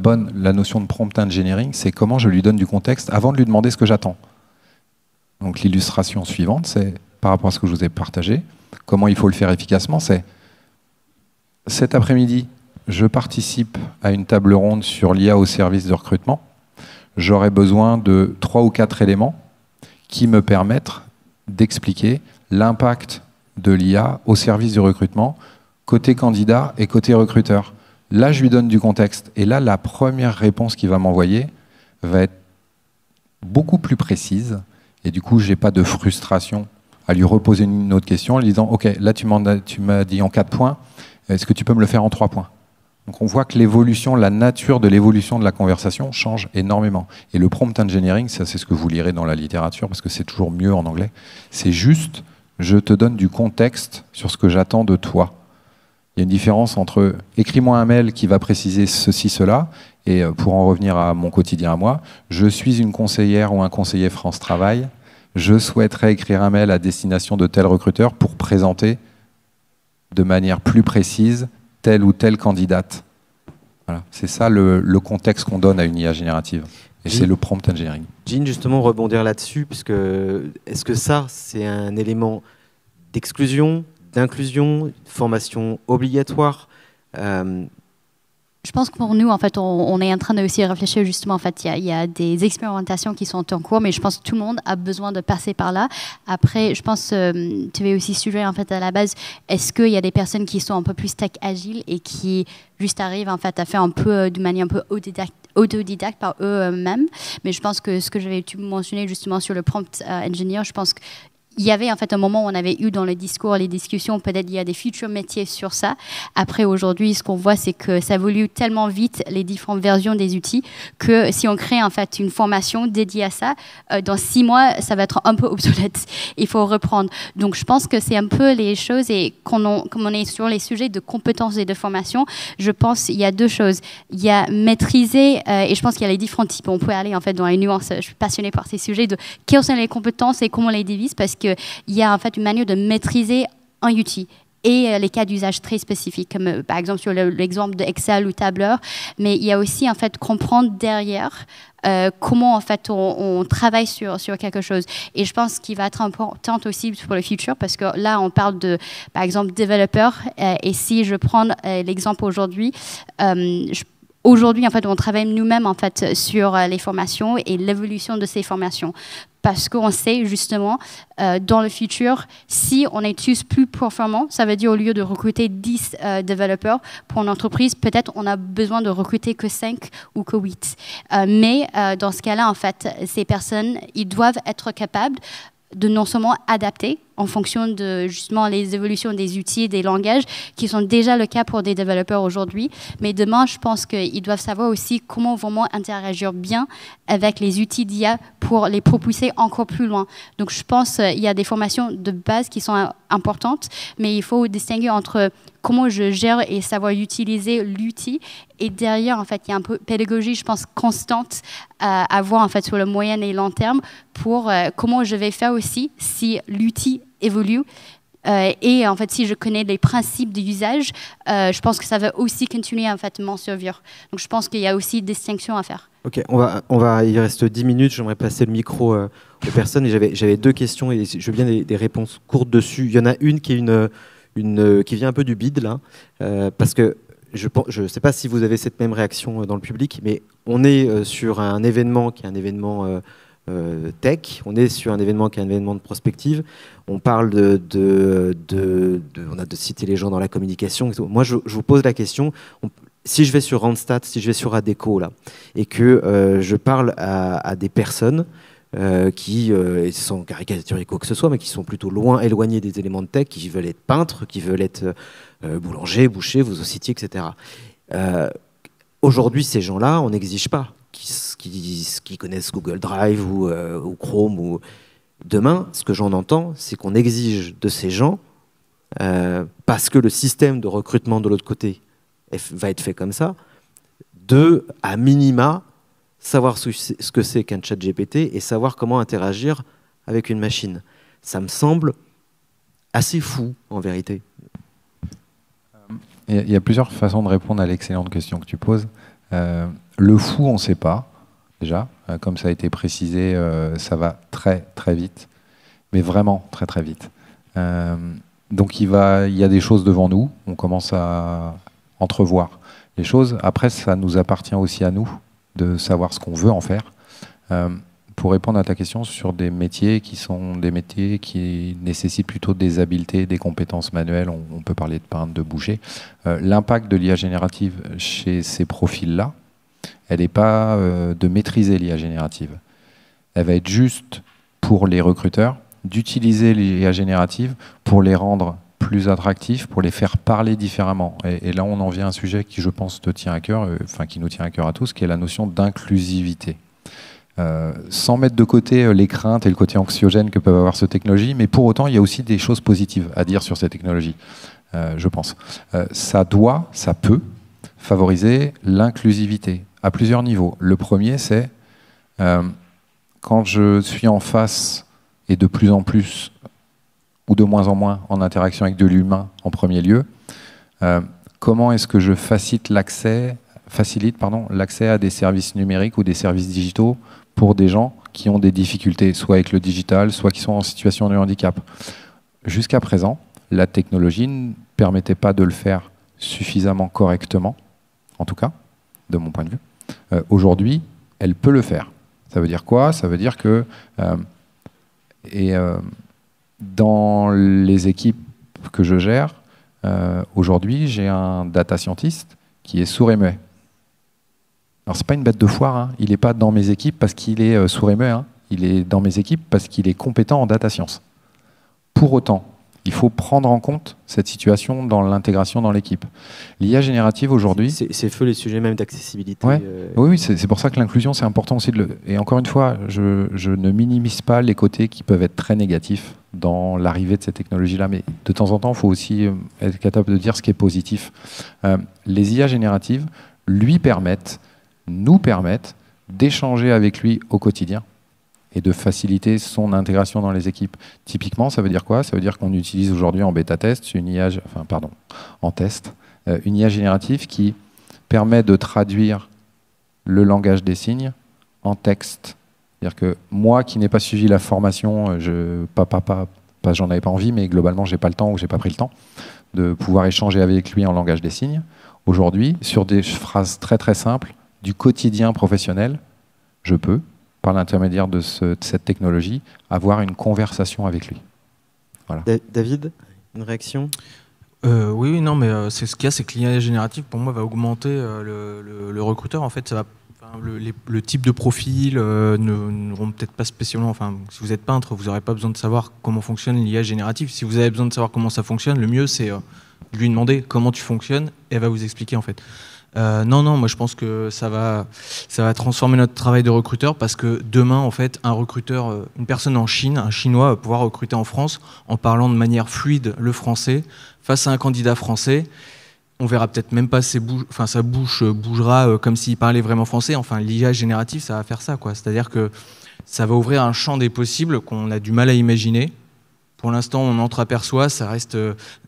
notion de prompt engineering, c'est comment je lui donne du contexte avant de lui demander ce que j'attends. Donc l'illustration suivante, c'est par rapport à ce que je vous ai partagé, comment il faut le faire efficacement, c'est cet après-midi, je participe à une table ronde sur l'IA au service de recrutement. J'aurai besoin de 3 ou 4 éléments qui me permettent d'expliquer l'impact de l'IA au service du recrutement côté candidat et côté recruteur. Là, je lui donne du contexte. Et là, la première réponse qu'il va m'envoyer va être beaucoup plus précise. Et du coup, je n'ai pas de frustration à lui reposer une autre question en lui disant « Ok, là, tu m'as dit en 4 points. Est-ce que tu peux me le faire en 3 points ?» Donc on voit que l'évolution, la nature de l'évolution de la conversation change énormément. Et le prompt engineering, ça c'est ce que vous lirez dans la littérature, parce que c'est toujours mieux en anglais, c'est juste, je te donne du contexte sur ce que j'attends de toi. Il y a une différence entre écris-moi un mail qui va préciser ceci, cela, et pour en revenir à mon quotidien à moi, je suis une conseillère ou un conseiller France Travail, je souhaiterais écrire un mail à destination de tel recruteur pour présenter de manière plus précise telle ou telle candidate. Voilà. C'est ça le contexte qu'on donne à une IA générative. Et c'est le prompt engineering. Jean, justement, rebondir là-dessus, puisque est-ce que ça, c'est un élément d'exclusion, d'inclusion, formation obligatoire Je pense que pour nous, en fait, on est en train de aussi réfléchir justement. En fait, il y a des expérimentations qui sont en cours, mais je pense que tout le monde a besoin de passer par là. Après, je pense, tu avais aussi suggéré en fait à la base, est-ce qu'il y a des personnes qui sont un peu plus tech agiles et qui juste arrivent en fait à faire un peu de manière un peu autodidacte par eux-mêmes. Mais je pense que ce que j'avais mentionné justement sur le prompt engineer, je pense que il y avait en fait un moment où on avait eu dans le discours, les discussions, peut-être il y a des futurs métiers sur ça. Après, aujourd'hui, ce qu'on voit, c'est que ça évolue tellement vite, les différentes versions des outils, que si on crée en fait une formation dédiée à ça, dans 6 mois, ça va être un peu obsolète. Il faut reprendre. Donc, je pense que c'est un peu les choses, et comme on est sur les sujets de compétences et de formation, je pense qu'il y a 2 choses. Il y a maîtriser, et je pense qu'il y a les différents types. On peut aller en fait dans les nuances. Je suis passionnée par ces sujets de quelles sont les compétences et comment on les divise, parce que il y a en fait une manière de maîtriser un outil et les cas d'usage très spécifiques, comme par exemple sur l'exemple de Excel ou Tableur, mais il y a aussi en fait comprendre derrière comment en fait on travaille sur quelque chose. Et je pense qu'il va être important aussi pour le futur, parce que là on parle de par exemple développeurs, et si je prends l'exemple aujourd'hui, aujourd'hui en fait on travaille nous-mêmes en fait sur les formations et l'évolution de ces formations. Parce qu'on sait justement, dans le futur, si on est tous plus performants, ça veut dire au lieu de recruter 10 développeurs pour une entreprise, peut-être on a besoin de recruter que 5 ou que 8. Mais dans ce cas-là, en fait, ces personnes, ils doivent être capables de non seulement adapter en fonction de justement les évolutions des outils, des langages, qui sont déjà le cas pour des développeurs aujourd'hui. Mais demain, je pense qu'ils doivent savoir aussi comment vraiment interagir bien avec les outils d'IA pour les propulser encore plus loin. Donc je pense qu'il y a des formations de base qui sont importantes, mais il faut distinguer entre comment je gère et savoir utiliser l'outil, et derrière, en fait, il y a un peu de pédagogie, je pense, constante à avoir en fait sur le moyen et long terme pour comment je vais faire aussi si l'outil évolue. Et en fait, si je connais les principes d'usage, je pense que ça va aussi continuer en fait m'en servir. Donc, je pense qu'il y a aussi une distinction à faire. Ok, il reste 10 minutes. J'aimerais passer le micro aux personnes. J'avais 2 questions et je veux bien des réponses courtes dessus. Il y en a une qui est qui vient un peu du bide là, parce que je ne sais pas si vous avez cette même réaction dans le public, mais on est sur un événement qui est un événement tech, on est sur un événement qui est un événement de prospective, on parle on a de citer les gens dans la communication. Moi, je vous pose la question, si je vais sur Randstad, si je vais sur Adecco, là, et que je parle à des personnes qui, sans caricaturer quoi que ce soit, mais qui sont plutôt éloignées des éléments de tech, qui veulent être peintres, qui veulent être boulanger, boucher, vous aussi, etc. Aujourd'hui, ces gens-là, on n'exige pas qui connaissent Google Drive ou Chrome. Demain, ce que j'en entends, c'est qu'on exige de ces gens, parce que le système de recrutement de l'autre côté va être fait comme ça, à minima, savoir ce que c'est qu'un chat GPT et savoir comment interagir avec une machine. Ça me semble assez fou, en vérité. Il y a plusieurs façons de répondre à l'excellente question que tu poses. Le fou, on ne sait pas, déjà. Comme ça a été précisé, ça va très, très vite. Mais vraiment très, très vite. Donc, il y a des choses devant nous. On commence à entrevoir les choses. Après, ça nous appartient aussi à nous de savoir ce qu'on veut en faire. pour répondre à ta question sur des métiers qui nécessitent plutôt des habiletés, des compétences manuelles, on peut parler de peintre, de boucher. L'impact de l'IA générative chez ces profils-là, elle n'est pas de maîtriser l'IA générative. Elle va être juste pour les recruteurs d'utiliser l'IA générative pour les rendre plus attractifs, pour les faire parler différemment. Et là, on en vient à un sujet qui, je pense, te tient à cœur, qui nous tient à cœur à tous, qui est la notion d'inclusivité. Sans mettre de côté les craintes et le côté anxiogène que peuvent avoir ces technologies, mais pour autant, il y a aussi des choses positives à dire sur ces technologies, je pense. Ça peut favoriser l'inclusivité à plusieurs niveaux. Le premier, c'est quand je suis en face et de plus en plus ou de moins en moins en interaction avec de l'humain en premier lieu, comment est-ce que je facilite l'accès à des services numériques ou des services digitaux pour des gens qui ont des difficultés, soit avec le digital, soit qui sont en situation de handicap. Jusqu'à présent, la technologie ne permettait pas de le faire suffisamment correctement, en tout cas, de mon point de vue. Aujourd'hui, elle peut le faire. Ça veut dire quoi? Ça veut dire que dans les équipes que je gère, aujourd'hui, j'ai un data scientist qui est sourd et muet. Alors, c'est pas une bête de foire, hein. Il n'est pas dans mes équipes parce qu'il est sourd et muet, hein. Il est dans mes équipes parce qu'il est compétent en data science. Pour autant, il faut prendre en compte cette situation dans l'intégration dans l'équipe. L'IA générative aujourd'hui... C'est feu les sujets même d'accessibilité. Ouais. Oui, c'est pour ça que l'inclusion, c'est important aussi. Et encore une fois, je ne minimise pas les côtés qui peuvent être très négatifs dans l'arrivée de ces technologies-là, mais de temps en temps, il faut aussi être capable de dire ce qui est positif. Les IA génératives nous permettent d'échanger avec lui au quotidien et de faciliter son intégration dans les équipes. Typiquement, ça veut dire quoi? Ça veut dire qu'on utilise aujourd'hui en bêta-test, une IA générative qui permet de traduire le langage des signes en texte. C'est-à-dire que moi qui n'ai pas suivi la formation, j'en avais pas envie, mais globalement, j'ai pas le temps ou j'ai pas pris le temps de pouvoir échanger avec lui en langage des signes. Aujourd'hui, sur des phrases très très simples, du quotidien professionnel, je peux, par l'intermédiaire de cette technologie, avoir une conversation avec lui. Voilà. David, une réaction? Oui, non, mais c'est ce qu'il y a, c'est que l'IA générative, pour moi, va augmenter le recruteur. En fait, ça va, le type de profil n'auront peut-être pas spécialement... Enfin, si vous êtes peintre, vous n'aurez pas besoin de savoir comment fonctionne l'IA générative. Si vous avez besoin de savoir comment ça fonctionne, le mieux, c'est lui demander comment tu fonctionnes, et elle va vous expliquer, en fait. Non, moi je pense que ça va transformer notre travail de recruteur, parce que demain, en fait, un recruteur, une personne en Chine, un Chinois, va pouvoir recruter en France en parlant de manière fluide le français face à un candidat français. On verra peut-être même pas sa bouche bougera comme s'il parlait vraiment français. Enfin, l'IA générative, ça va faire ça, quoi. C'est-à-dire que ça va ouvrir un champ des possibles qu'on a du mal à imaginer. Pour l'instant, on entreaperçoit, ça reste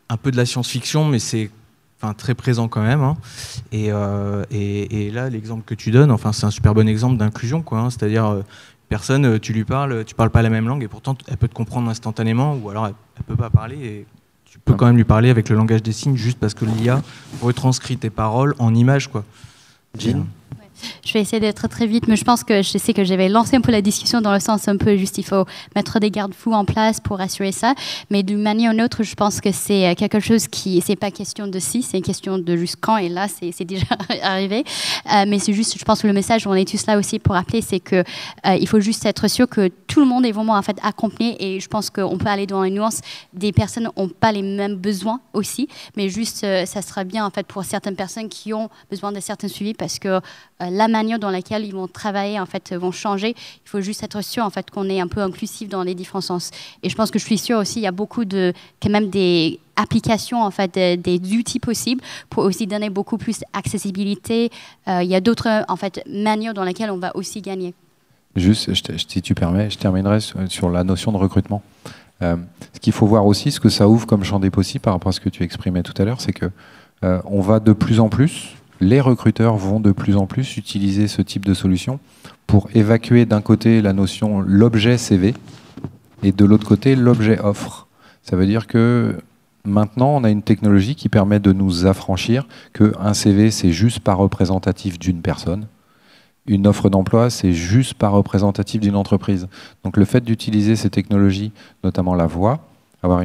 un peu de la science-fiction, mais c'est très présent quand même, hein. Et là, l'exemple que tu donnes, c'est un super bon exemple d'inclusion, quoi, hein. C'est-à-dire, personne, tu parles pas la même langue, et pourtant, elle peut te comprendre instantanément, ou alors elle peut pas parler, et tu peux quand même lui parler avec le langage des signes, juste parce que l'IA retranscrit tes paroles en images, quoi. Jean? Je vais essayer d'être très vite, mais je pense que je sais que j'avais lancé un peu la discussion dans le sens un peu juste, il faut mettre des garde-fous en place pour assurer ça. Mais d'une manière ou d'une autre, je pense que c'est quelque chose qui, c'est pas question de si, c'est une question de juste quand, et là, c'est déjà arrivé. Mais c'est juste, je pense que le message, on est tous là aussi pour rappeler, c'est que il faut juste être sûr que tout le monde est vraiment en fait accompli, et je pense qu'on peut aller dans les nuances. Des personnes n'ont pas les mêmes besoins aussi, mais juste, ça sera bien en fait pour certaines personnes qui ont besoin de certains suivis, parce que la manière dans laquelle ils vont travailler en fait vont changer. Il faut juste être sûr en fait qu'on est un peu inclusif dans les différents sens. Et je pense que je suis sûre aussi il y a beaucoup de quand même des applications en fait des outils possibles pour aussi donner beaucoup plus d'accessibilité. Il y a d'autres en fait manières dans lesquelles on va aussi gagner. Juste, si tu permets, je terminerai sur la notion de recrutement. Ce qu'il faut voir aussi, ce que ça ouvre comme champ des possibles par rapport à ce que tu exprimais tout à l'heure, c'est que on va de plus en plus, les recruteurs vont de plus en plus utiliser ce type de solution pour évacuer d'un côté la notion l'objet CV et de l'autre côté l'objet offre. Ça veut dire que maintenant on a une technologie qui permet de nous affranchir qu'un CV c'est juste pas représentatif d'une personne une offre d'emploi, c'est juste pas représentatif d'une entreprise. Donc le fait d'utiliser ces technologies, notamment la voix, avoir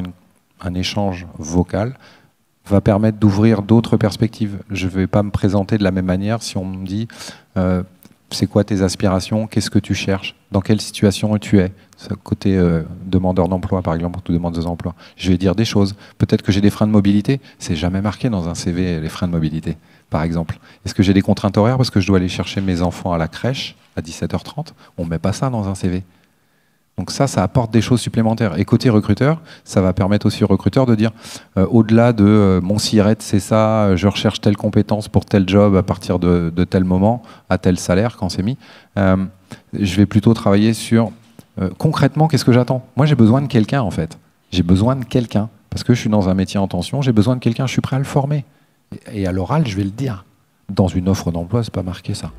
un échange vocal, va permettre d'ouvrir d'autres perspectives. Je ne vais pas me présenter de la même manière si on me dit c'est quoi tes aspirations, qu'est-ce que tu cherches, dans quelle situation tu es. Côté demandeur d'emploi, par exemple, ou demandeuse d'emploi. Je vais dire des choses. Peut-être que j'ai des freins de mobilité. C'est jamais marqué dans un CV, les freins de mobilité, par exemple. Est-ce que j'ai des contraintes horaires parce que je dois aller chercher mes enfants à la crèche à 17h30 ? On ne met pas ça dans un CV. Donc ça apporte des choses supplémentaires. Et côté recruteur, ça va permettre aussi au recruteur de dire, au-delà de mon SIRET, c'est ça, je recherche telle compétence pour tel job à partir de tel moment, à tel salaire quand c'est mis, je vais plutôt travailler sur concrètement, qu'est-ce que j'attends ? Moi, j'ai besoin de quelqu'un, en fait. J'ai besoin de quelqu'un. Parce que je suis dans un métier en tension, j'ai besoin de quelqu'un, je suis prêt à le former. Et à l'oral, je vais le dire. Dans une offre d'emploi, c'est pas marqué ça.